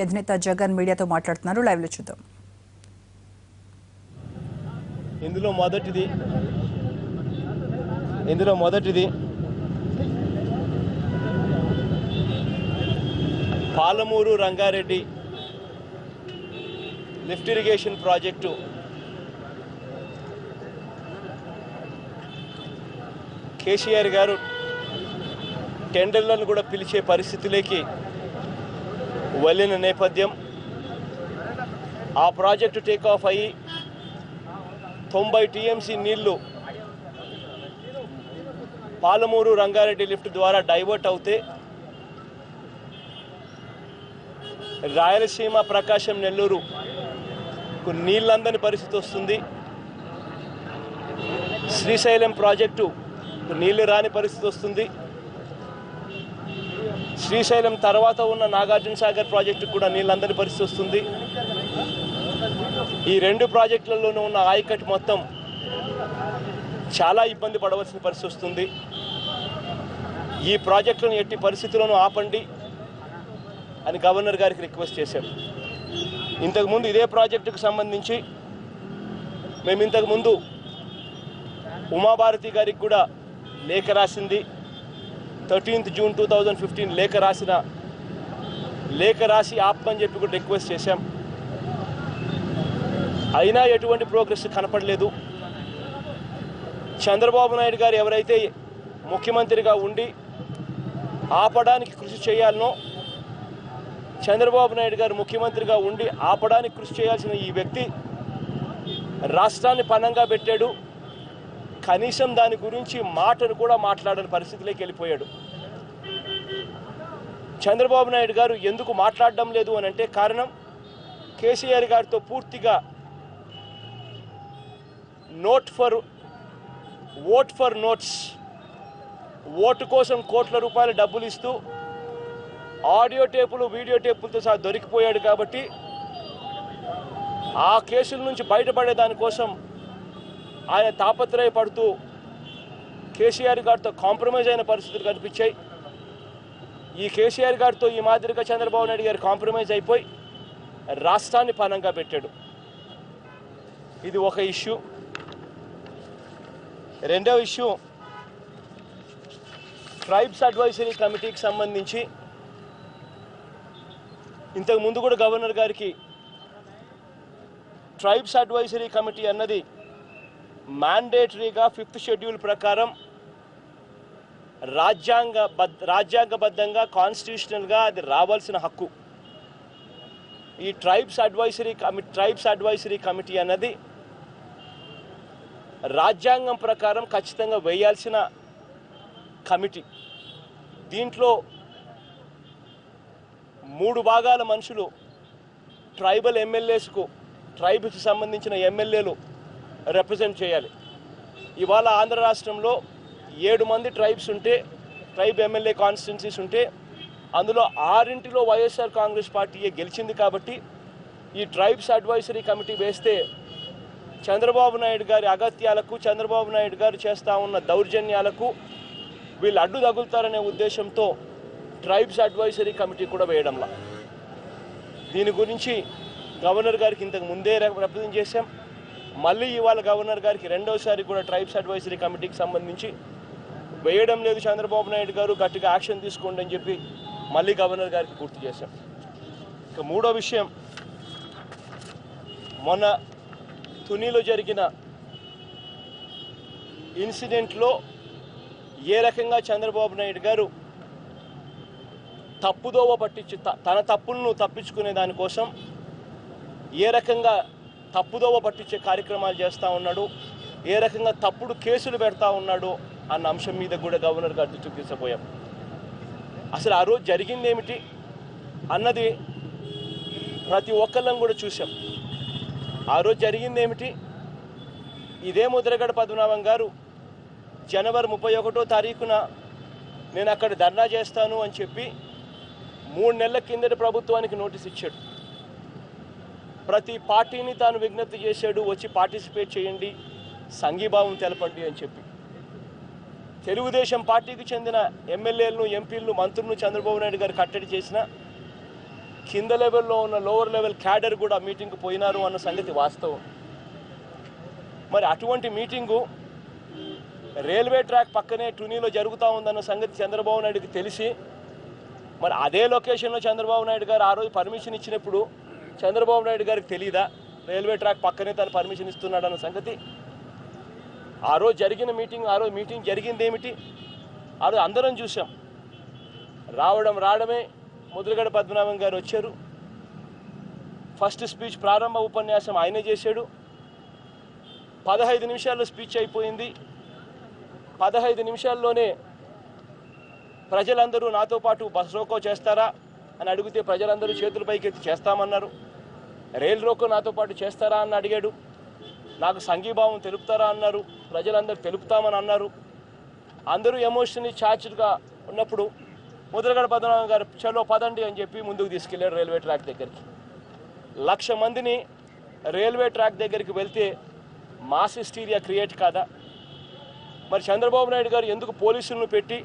అధినేత జగన్ మీడియాతో మాట్లాడుతున్నారు. లైవ్ లో చూద్దాం. ఇందులో మొదటిది Palamuru Rangareddy lift irrigation project KCR గారు టెండర్లను కూడా పిలిచే పరిస్థితిలోకి వెళ్ళిన నేపథ్యం, ఆ ప్రాజెక్టు టేక్ ఆఫ్ అయ్యి 90 టీఎంసీ నీళ్లు పాలమూరు రంగారెడ్డి లిఫ్ట్ ద్వారా డైవర్ట్ అవుతే రాయలసీమ, ప్రకాశం, నెల్లూరు నీళ్ళందని పరిస్థితి వస్తుంది. శ్రీశైలం ప్రాజెక్టు నీళ్లు రాని పరిస్థితి వస్తుంది. శ్రీశైలం తర్వాత ఉన్న నాగార్జున సాగర్ ప్రాజెక్టు కూడా నీళ్ళందని పరిస్థితి వస్తుంది. ఈ రెండు ప్రాజెక్టులలోనూ ఉన్న ఆయకట్టు మొత్తం చాలా ఇబ్బంది పడవలసిన పరిస్థితి వస్తుంది. ఈ ప్రాజెక్టులను ఎట్టి పరిస్థితుల్లోనూ ఆపండి అని గవర్నర్ గారికి రిక్వెస్ట్ చేశాం. ఇంతకుముందు ఇదే ప్రాజెక్టుకు సంబంధించి మేము ఇంతకుముందు ఉమాభారతి గారికి కూడా లేఖ రాసింది. 13th June 2015 లేఖ రాసి ఆపమని చెప్పి కూడా రిక్వెస్ట్ చేశాం. అయినా ఎటువంటి ప్రోగ్రెస్ కనపడలేదు. చంద్రబాబు నాయుడు గారు ఎవరైతే ముఖ్యమంత్రిగా ఉండి ఆపడానికి కృషి చేయాలనో, చంద్రబాబు నాయుడు గారు ముఖ్యమంత్రిగా ఉండి ఆపడానికి కృషి చేయాల్సిన ఈ వ్యక్తి రాష్ట్రాన్ని పణంగా పెట్టాడు. కనీసం దాని గురించి మాటను కూడా మాట్లాడని పరిస్థితిలోకి వెళ్ళిపోయాడు. చంద్రబాబు నాయుడు గారు ఎందుకు మాట్లాడడం లేదు అని అంటే కారణం, కేసీఆర్ గారితో పూర్తిగా ఓట్ ఫర్ నోట్స్, ఓటు కోసం కోట్ల రూపాయల డబ్బులు ఇస్తూ ఆడియో టేపులు, వీడియో టేపులతో సహా దొరికిపోయాడు. కాబట్టి ఆ కేసుల నుంచి బయటపడే దానికోసం ఆయన తాపత్రయపడుతూ కేసీఆర్ గారితో కాంప్రమైజ్ అయిన పరిస్థితులు కనిపించాయి. ఈ కేసీఆర్ గారితో ఈ మాదిరిగా చంద్రబాబు నాయుడు గారు కాంప్రమైజ్ అయిపోయి రాష్ట్రాన్ని పణంగా పెట్టాడు. ఇది ఒక ఇష్యూ. రెండవ ఇష్యూ, ట్రైబ్స్ అడ్వైజరీ కమిటీకి సంబంధించి ఇంతకు ముందు కూడా గవర్నర్ గారికి ట్రైబ్స్ అడ్వైజరీ కమిటీ అన్నది మ్యాండేటరీగా 5th షెడ్యూల్ ప్రకారం రాజ్యాంగబద్ధంగా కాన్స్టిట్యూషనల్గా అది రావాల్సిన హక్కు. ఈ ట్రైబ్స్ అడ్వైజరీ కమిటీ అన్నది రాజ్యాంగం ప్రకారం ఖచ్చితంగా వేయాల్సిన కమిటీ. దీంట్లో 3 భాగాల మనుషులు ట్రైబల్ ఎమ్మెల్యేస్కు, ట్రైబ్కి సంబంధించిన ఎమ్మెల్యేలు రిప్రజెంట్ చేయాలి. ఇవాళ ఆంధ్ర రాష్ట్రంలో 7 మంది ట్రైబ్స్ ఉంటే, ట్రైబ్ ఎమ్మెల్యే కాన్స్టిట్యున్సీస్ ఉంటే అందులో 6 వైఎస్ఆర్ కాంగ్రెస్ పార్టీయే గెలిచింది. కాబట్టి ఈ ట్రైబ్స్ అడ్వైజరీ కమిటీ వేస్తే చంద్రబాబు నాయుడు గారి అగత్యాలకు, చంద్రబాబు నాయుడు గారు చేస్తూ ఉన్న దౌర్జన్యాలకు వీళ్ళు అడ్డు తగులుతారనే ఉద్దేశంతో ట్రైబ్స్ అడ్వైజరీ కమిటీ కూడా వేయడంలా. దీని గురించి గవర్నర్ గారికి ఇంతకు ముందే రిప్రజెంట్ చేశాం. మళ్ళీ ఇవాళ గవర్నర్ గారికి రెండోసారి కూడా ట్రైబ్స్ అడ్వైజరీ కమిటీకి సంబంధించి వేయడం లేదు చంద్రబాబు నాయుడు గారు, గట్టిగా యాక్షన్ తీసుకోండి అని చెప్పి మళ్ళీ గవర్నర్ గారికి గుర్తు చేశాం. ఇక మూడో విషయం, మొన్న తునిలో జరిగిన ఇన్సిడెంట్లో ఏ రకంగా చంద్రబాబు నాయుడు గారు తప్పుదోవ పట్టించి తన తప్పులను తప్పించుకునే దానికోసం ఏ రకంగా తప్పుదోవ పట్టించే కార్యక్రమాలు చేస్తూ ఉన్నాడు, ఏ రకంగా తప్పుడు కేసులు పెడతా ఉన్నాడు అన్న అంశం మీద కూడా గవర్నర్ గారు దృష్టికి తీసుకుపోయాం. అసలు ఆ రోజు జరిగింది ఏమిటి అన్నది ప్రతి ఒక్కళ్ళం కూడా చూసాం. ఆ రోజు జరిగింది ఏమిటి, ఇదే ముద్రగడ పద్మనాభం గారు జనవరి 31వ తారీఖున నేను అక్కడ ధర్నా చేస్తాను అని చెప్పి 3 నెలల కిందటి ప్రభుత్వానికి నోటీస్ ఇచ్చాడు. ప్రతి పార్టీని తాను విజ్ఞప్తి చేశాడు, వచ్చి పార్టిసిపేట్ చేయండి, సంఘీభావం తెలపండి అని చెప్పి. తెలుగుదేశం పార్టీకి చెందిన ఎమ్మెల్యేలను, ఎంపీలను, మంత్రులను చంద్రబాబు నాయుడు గారు కట్టడి చేసిన కింద లెవెల్లో ఉన్న లోవర్ లెవెల్ క్యాడర్ కూడా మీటింగ్కి పోయినారు అన్న సంగతి వాస్తవం. మరి అటువంటి మీటింగు రైల్వే ట్రాక్ పక్కనే టునీలో జరుగుతూ ఉందన్న సంగతి చంద్రబాబు నాయుడుకి తెలిసి మరి అదే లొకేషన్లో చంద్రబాబు నాయుడు గారు ఆ రోజు పర్మిషన్ ఇచ్చినప్పుడు చంద్రబాబు నాయుడు గారికి తెలియదా రైల్వే ట్రాక్ పక్కనే తను పర్మిషన్ ఇస్తున్నాడు అన్న సంగతి? ఆ రోజు జరిగిన మీటింగ్ జరిగింది ఏమిటి? ఆ రోజు అందరం చూసాం. రావడమే ముద్రగడ పద్మనాభం గారు వచ్చారు. ఫస్ట్ స్పీచ్ ప్రారంభ ఉపన్యాసం ఆయనే చేశాడు. 15 నిమిషాల్లో స్పీచ్ అయిపోయింది. 15 నిమిషాల్లోనే ప్రజలందరూ నాతో పాటు బస్ రోకో చేస్తారా అని అడిగితే ప్రజలందరూ చేతుల పైకి ఎత్తి చేస్తామన్నారు. రైలు రోకో నాతో పాటు చేస్తారా అని అడిగాడు. నాకు సంఘీభావం తెలుపుతారా అన్నారు. ప్రజలందరూ తెలుపుతామని అన్నారు. అందరూ ఎమోషనల్లీ ఛార్జ్డ్గా ఉన్నప్పుడు ముద్రగడ పద్మనాభం గారు చలో పదండి అని చెప్పి ముందుకు తీసుకెళ్లారు రైల్వే ట్రాక్ దగ్గరికి. 1,00,000 మందిని రైల్వే ట్రాక్ దగ్గరికి వెళ్తే మాస్ హిస్టీరియా క్రియేట్ కాదా? మరి చంద్రబాబు నాయుడు గారు ఎందుకు పోలీసులను పెట్టి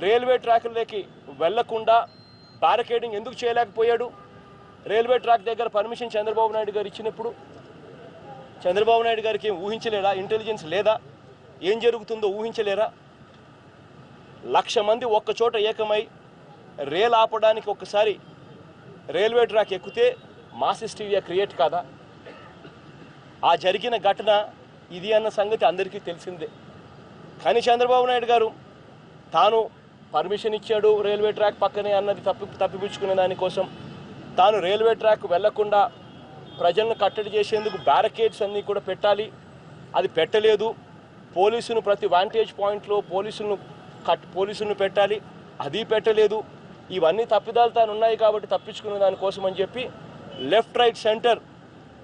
రైల్వే ట్రాక్లకి వెళ్లకుండా బ్యారికేడింగ్ ఎందుకు చేయలేకపోయాడు? రైల్వే ట్రాక్ దగ్గర పర్మిషన్ చంద్రబాబు నాయుడు గారు ఇచ్చినప్పుడు చంద్రబాబు నాయుడు గారికి ఏం ఊహించలేదా? ఇంటెలిజెన్స్ లేదా? ఏం జరుగుతుందో ఊహించలేరా? 1,00,000 మంది ఒక్కచోట ఏకమై రైలు ఆపడానికి ఒక్కసారి రైల్వే ట్రాక్ ఎక్కితే మాస్ హిస్టీరియా క్రియేట్ కాదా? ఆ జరిగిన ఘటన ఇది అన్న సంగతి అందరికీ తెలిసిందే. కానీ చంద్రబాబు నాయుడు గారు తాను పర్మిషన్ ఇచ్చాడు రైల్వే ట్రాక్ పక్కనే అన్నది తప్పిపుచ్చుకునే దానికోసం తాను రైల్వే ట్రాక్ వెళ్లకుండా ప్రజలను కట్టడి చేసేందుకు బ్యారికేడ్స్ అన్నీ కూడా పెట్టాలి, అది పెట్టలేదు. పోలీసును ప్రతి వాంటేజ్ పాయింట్లో పోలీసులను పెట్టాలి, అది పెట్టలేదు. ఇవన్నీ తప్పిదాలు తాను ఉన్నాయి కాబట్టి తప్పించుకునే దానికోసం అని చెప్పి లెఫ్ట్ రైట్ సెంటర్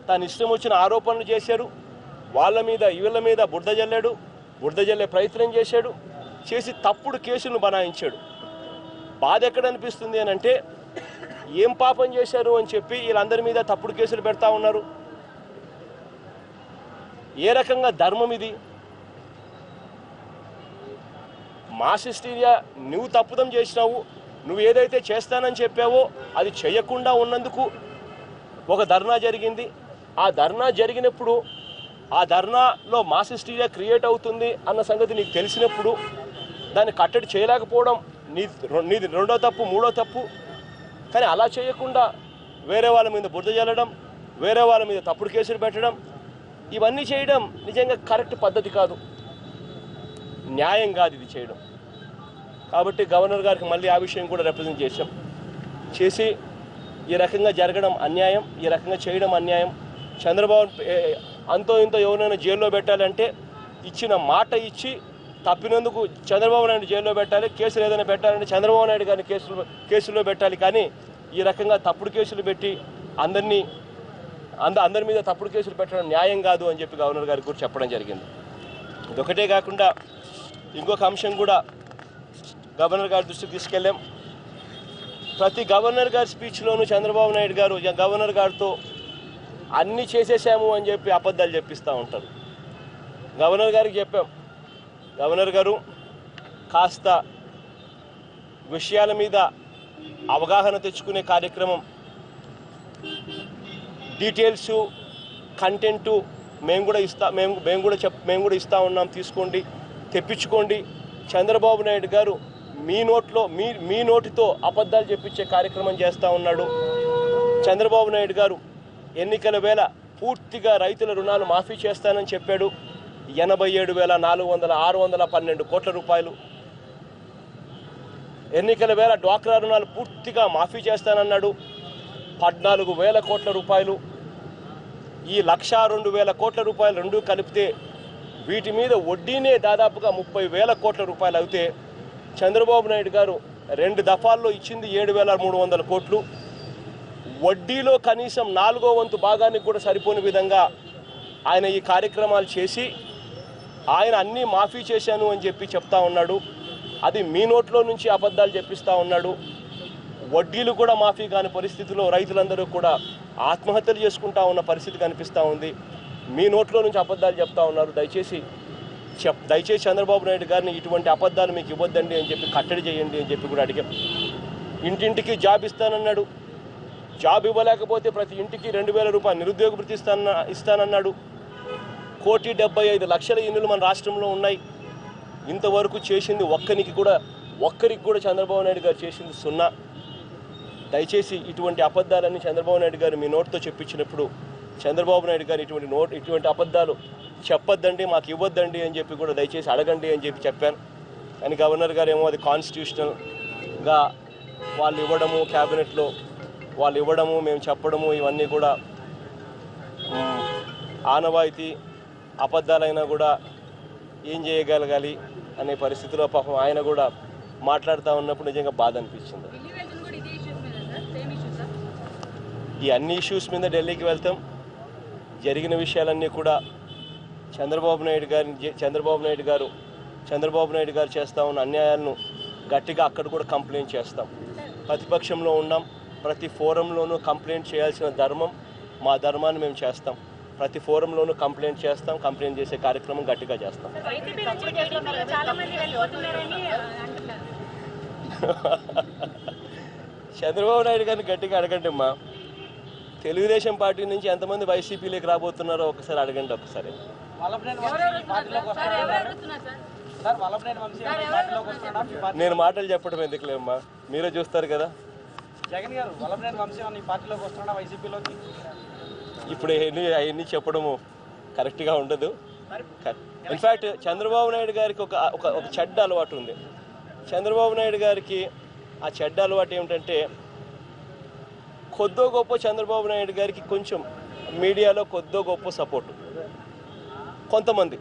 తాను ఇష్టం వచ్చిన ఆరోపణలు చేశాడు. వాళ్ళ మీద వీళ్ళ మీద బురద జల్లే ప్రయత్నం చేశాడు. చేసి తప్పుడు కేసులను బనాయించాడు. బాధ ఎక్కడ అనిపిస్తుంది అని అంటే ఏం పాపం చేశారు అని చెప్పి వీళ్ళందరి మీద తప్పుడు కేసులు పెడతా ఉన్నారు. ఏ రకంగా ధర్మం ఇది? మాస్ హిస్టీరియా నువ్వు తప్పుదం చేసినావు. నువ్వు ఏదైతే చేస్తానని చెప్పావో అది చేయకుండా ఉన్నందుకు ఒక ధర్నా జరిగింది. ఆ ధర్నా జరిగినప్పుడు ఆ ధర్నాలో మాస్ హిస్టీరియా క్రియేట్ అవుతుంది అన్న సంగతి నీకు తెలిసినప్పుడు దాన్ని కట్టడి చేయలేకపోవడం నీది రెండో తప్పు, మూడో తప్పు. కానీ అలా చేయకుండా వేరే వాళ్ళ మీద బురద జల్లడం, వేరే వాళ్ళ మీద తప్పుడు కేసులు పెట్టడం, ఇవన్నీ చేయడం నిజంగా కరెక్ట్ పద్ధతి కాదు, న్యాయం కాదు ఇది చేయడం. కాబట్టి గవర్నర్ గారికి మళ్ళీ ఆ విషయం కూడా రిప్రజెంట్ చేసి ఈ రకంగా జరగడం అన్యాయం, ఈ రకంగా చేయడం అన్యాయం. చంద్రబాబు అంతో ఇంతో ఎవరైనా జైల్లో పెట్టాలంటే ఇచ్చిన మాట ఇచ్చి తప్పినందుకు చంద్రబాబు నాయుడు జైల్లో పెట్టాలి. కేసులు ఏదైనా పెట్టాలంటే చంద్రబాబు నాయుడు గారిని కేసుల్లో పెట్టాలి. కానీ ఈ రకంగా తప్పుడు కేసులు పెట్టి అందరి మీద తప్పుడు కేసులు పెట్టడం న్యాయం కాదు అని చెప్పి గవర్నర్ గారికి కూడా చెప్పడం జరిగింది. ఇదొకటే కాకుండా ఇంకొక అంశం కూడా గవర్నర్ గారి దృష్టికి తీసుకెళ్ళాం. ప్రతి గవర్నర్ గారి స్పీచ్లోనూ చంద్రబాబు నాయుడు గారు గవర్నర్ గారితో అన్నీ చేసేసాము అని చెప్పి అబద్ధాలు చెప్పిస్తూ ఉంటారు. గవర్నర్ గారికి చెప్పాం, గవర్నర్ గారు కాస్త విషయాల మీద అవగాహన తెచ్చుకునే కార్యక్రమం, డీటెయిల్స్, కంటెంటు మేము కూడా ఇస్తా ఉన్నాం, తీసుకోండి, తెప్పించుకోండి. చంద్రబాబు నాయుడు గారు మీ నోటితో అబద్ధాలు చెప్పించే కార్యక్రమం చేస్తూ ఉన్నాడు. చంద్రబాబు నాయుడు గారు ఎన్నికల వేళ పూర్తిగా రైతుల రుణాలు మాఫీ చేస్తానని చెప్పాడు. 87,400,612 కోట్ల రూపాయలు. ఎన్నికల వేళ డ్వాక్రా రుణాలు పూర్తిగా మాఫీ చేస్తానన్నాడు. 14,000 కోట్ల రూపాయలు. ఈ 1,02,000 కోట్ల రూపాయలు రెండూ కలిపితే వీటి మీద వడ్డీనే దాదాపుగా 30,000 కోట్ల రూపాయలు అయితే చంద్రబాబు నాయుడు గారు 2 దఫాల్లో ఇచ్చింది 7,300 కోట్లు. వడ్డీలో కనీసం 4వ వంతు భాగానికి కూడా సరిపోని విధంగా ఆయన ఈ కార్యక్రమాలు చేసి ఆయన అన్నీ మాఫీ చేశాను అని చెప్పి చెప్తా ఉన్నాడు. అది మీ నోట్లో నుంచి అబద్ధాలు చెప్పిస్తూ ఉన్నాడు. వడ్డీలు కూడా మాఫీ కాని పరిస్థితిలో రైతులందరూ కూడా ఆత్మహత్యలు చేసుకుంటా ఉన్న పరిస్థితి కనిపిస్తూ ఉంది. మీ నోట్లో నుంచి అబద్ధాలు చెప్తా ఉన్నారు. దయచేసి చంద్రబాబు నాయుడు గారిని ఇటువంటి అబద్ధాలు మీకు ఇవ్వద్దండి అని చెప్పి కట్టడి చేయండి అని చెప్పి కూడా అడిగాం. ఇంటింటికి జాబ్ ఇస్తానన్నాడు. జాబ్ ఇవ్వలేకపోతే ప్రతి ఇంటికి 2,000 రూపాయలు నిరుద్యోగ భృతి ఇస్తానన్నాడు. 1,75,00,000 ఇల్లులు మన రాష్ట్రంలో ఉన్నాయి. ఇంతవరకు చేసింది ఒక్కరికి కూడా చంద్రబాబు నాయుడు గారు చేసింది సున్నా. దయచేసి ఇటువంటి అబద్ధాలన్నీ చంద్రబాబు నాయుడు గారు మీ నోట్తో చెప్పించినప్పుడు చంద్రబాబు నాయుడు గారు ఇటువంటి అబద్ధాలు చెప్పొద్దండి, మాకు ఇవ్వద్దండి అని చెప్పి కూడా దయచేసి అడగండి అని చెప్పాను. కానీ గవర్నర్ గారు ఏమో అది కాన్స్టిట్యూషనల్గా వాళ్ళు ఇవ్వడము, క్యాబినెట్లో వాళ్ళు ఇవ్వడము, మేము చెప్పడము ఇవన్నీ కూడా ఆనవాయితీ అబద్ధాలైనా కూడా ఏం చేయగలగాలి అనే పరిస్థితిలో పాపం ఆయన కూడా మాట్లాడుతూ ఉన్నప్పుడు నిజంగా బాధ అనిపించింది. ఈ అన్ని ఇష్యూస్ మీద ఢిల్లీకి వెళ్తాం. జరిగిన విషయాలన్నీ కూడా చంద్రబాబు నాయుడు గారు చేస్తూ ఉన్న అన్యాయాలను గట్టిగా అక్కడ కూడా కంప్లైంట్ చేస్తాం. ప్రతిపక్షంలో ఉన్నాం. ప్రతి ఫోరంలోనూ కంప్లైంట్ చేయాల్సిన మా ధర్మాన్ని మేము చేస్తాం. ప్రతి ఫోరంలోనూ కంప్లైంట్ చేస్తాం. కంప్లైంట్ చేసే కార్యక్రమం గట్టిగా చేస్తాం. చంద్రబాబు నాయుడు గారిని గట్టిగా అడగండి అమ్మా. తెలుగుదేశం పార్టీ నుంచి ఎంతమంది వైసీపీలోకి రాబోతున్నారో ఒకసారి అడగండి. ఒకసారి నేను మాటలు చెప్పడం ఎందుకులేమ్మా, మీరే చూస్తారు కదా. జగన్ గారు వల్లభనేని వంశీ ఈ పార్టీలోకి వస్తున్నాడా వైసీపీలోకి? ఇప్పుడు అవన్నీ చెప్పడము కరెక్ట్గా ఉండదు. ఇన్ఫ్యాక్ట్ చంద్రబాబు నాయుడు గారికి ఒక చెడ్డ అలవాటు ఉంది. చంద్రబాబు నాయుడు గారికి ఆ చెడ్డ అలవాటు ఏమిటంటే కొద్దో గొప్ప చంద్రబాబు నాయుడు గారికి కొంచెం మీడియాలో కొద్దో గొప్ప సపోర్టు కొంతమంది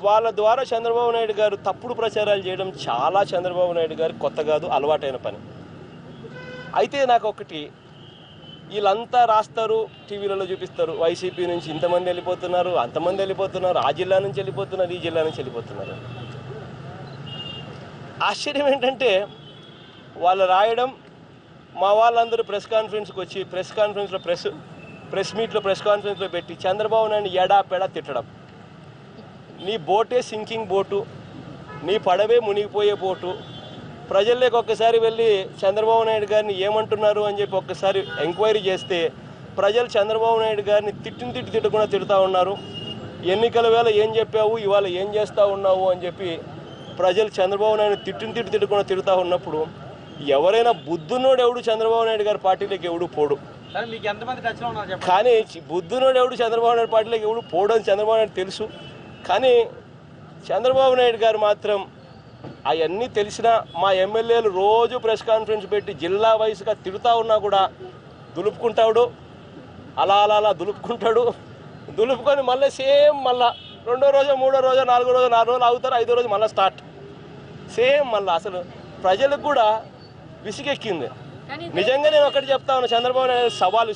వాళ్ళ ద్వారా చంద్రబాబు నాయుడు గారు తప్పుడు ప్రచారాలు చేయడం చాలా చంద్రబాబు నాయుడు గారు కొత్త కాదు, అలవాటైన పని. అయితే నాకు ఒకటి, వీళ్ళంతా రాస్తారు, టీవీలలో చూపిస్తారు, వైసీపీ నుంచి ఇంతమంది వెళ్ళిపోతున్నారు, అంతమంది వెళ్ళిపోతున్నారు, ఆ జిల్లా నుంచి వెళ్ళిపోతున్నారు, ఈ జిల్లా నుంచి వెళ్ళిపోతున్నారు. ఆశ్చర్యం ఏంటంటే వాళ్ళు రాయడం, మా వాళ్ళందరూ ప్రెస్ కాన్ఫరెన్స్కి వచ్చి ప్రెస్ కాన్ఫరెన్స్లో పెట్టి చంద్రబాబు నాయుడు ఎడాపెడా తిట్టడం. నీ బోటే సింకింగ్ బోటు, నీ పడవే మునిగిపోయే బోటు. ప్రజల్లోకి ఒక్కసారి వెళ్ళి చంద్రబాబు నాయుడు గారిని ఏమంటున్నారు అని చెప్పి ఒక్కసారి ఎంక్వైరీ చేస్తే ప్రజలు చంద్రబాబు నాయుడు గారిని తిట్టకుండా తిడుతూ ఉన్నారు. ఎన్నికల వేళ ఏం చెప్పావు, ఇవాళ ఏం చేస్తూ ఉన్నావు అని చెప్పి ప్రజలు చంద్రబాబు నాయుడు తిట్టకుండా తిడుతూ ఉన్నప్పుడు ఎవరైనా బుద్ధునోడు ఎవడు చంద్రబాబు నాయుడు గారి పార్టీలోకి ఎవడు పోడు. కానీ బుద్ధునోడు ఎవడు చంద్రబాబు నాయుడు పార్టీలోకి ఎవడు పోడు అని చంద్రబాబు నాయుడు తెలుసు. కానీ చంద్రబాబు నాయుడు గారు మాత్రం అవన్నీ తెలిసినా మా ఎమ్మెల్యేలు రోజు ప్రెస్ కాన్ఫరెన్స్ పెట్టి జిల్లా వైస్గా తిడుతూ ఉన్నా కూడా దులుపుకుంటాడు. అలా దులుపుకుంటాడు. దులుపుకొని మళ్ళీ సేమ్ మళ్ళా 2వ రోజు 3వ రోజు 4వ రోజు 4 రోజులు అవుతారు, 5వ రోజు మళ్ళీ స్టార్ట్ సేమ్ మళ్ళీ. అసలు ప్రజలకు కూడా విసిగెక్కింది. నిజంగా నేను ఒకటి చెప్తా ఉన్నా, చంద్రబాబు నాయుడు సవాల్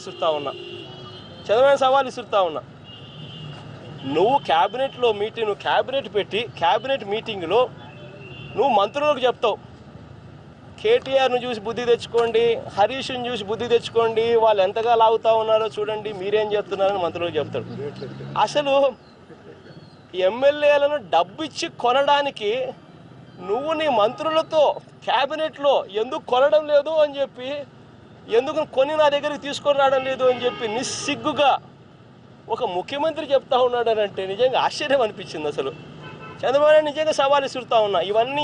ఇస్తుతా ఉన్నా. నువ్వు క్యాబినెట్ పెట్టి క్యాబినెట్ మీటింగ్లో నువ్వు మంత్రులకు చెప్తావు, కేటీఆర్ను చూసి బుద్ధి తెచ్చుకోండి, హరీష్ని చూసి బుద్ధి తెచ్చుకోండి, వాళ్ళు ఎంతగా లాగుతూ ఉన్నారో చూడండి, మీరేం చేస్తున్నారని మంత్రులకు చెప్తాడు. అసలు ఎమ్మెల్యేలను డబ్బిచ్చి కొనడానికి నువ్వు నీ మంత్రులతో క్యాబినెట్లో ఎందుకు కొనడం లేదు అని చెప్పి, ఎందుకు కొని నా దగ్గరికి తీసుకొని రావడం లేదు అని చెప్పి నిస్సిగ్గుగా ఒక ముఖ్యమంత్రి చెప్తా ఉన్నాడనంటే నిజంగా ఆశ్చర్యం అనిపించింది. అసలు చంద్రబాబు నాయుడు నిజంగా సవాల్ ఇస్తుతా ఉన్నా, ఇవన్నీ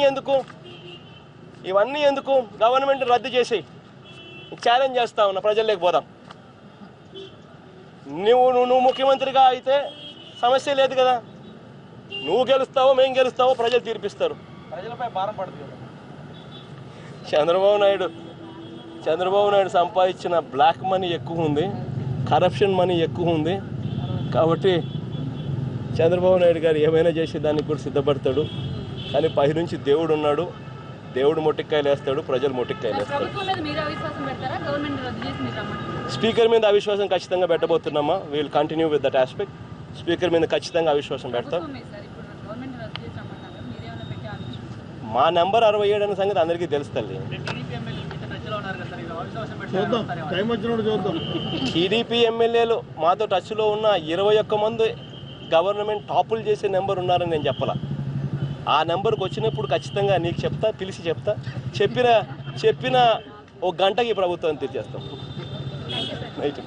ఎందుకు గవర్నమెంట్ రద్దు చేసి ఛాలెంజ్ చేస్తా ఉన్నా, ప్రజల్లోకి పోదాం. నువ్వు ముఖ్యమంత్రిగా అయితే సమస్య లేదు కదా, నువ్వు గెలుస్తావో మేము గెలుస్తావో ప్రజలు తీర్పిస్తారు. ప్రజలపై భారం పడుతుంది. చంద్రబాబు నాయుడు సంపాదించిన బ్లాక్ మనీ ఎక్కువ ఉంది, కరప్షన్ మనీ ఎక్కువ ఉంది. కాబట్టి చంద్రబాబు నాయుడు గారు ఏమైనా చేసి దానికి కూడా సిద్ధపడతాడు. కానీ పైనుంచి దేవుడు ఉన్నాడు, దేవుడు మొట్టికాయలు వేస్తాడు, ప్రజలు మొట్టికాయలు వేస్తాడు. స్పీకర్ మీద అవిశ్వాసం ఖచ్చితంగా పెట్టబోతున్నామా. We'll continue with that aspect. Speaker మీద ఖచ్చితంగా అవిశ్వాసం పెడతాం. మా నెంబర్ 67 అనే సంగతి అందరికీ తెలుస్తుంది. టీడీపీ ఎమ్మెల్యేలు మాతో టచ్లో ఉన్న 21 మంది గవర్నమెంట్ టాపులు చేసే నెంబర్ ఉన్నారని నేను చెప్పాల. ఆ నెంబర్కి వచ్చినప్పుడు ఖచ్చితంగా నీకు చెప్తా, పిలిచి చెప్తా. చెప్పిన 1 గంటకి ప్రభుత్వాన్ని తీర్చేస్తాం. నైట్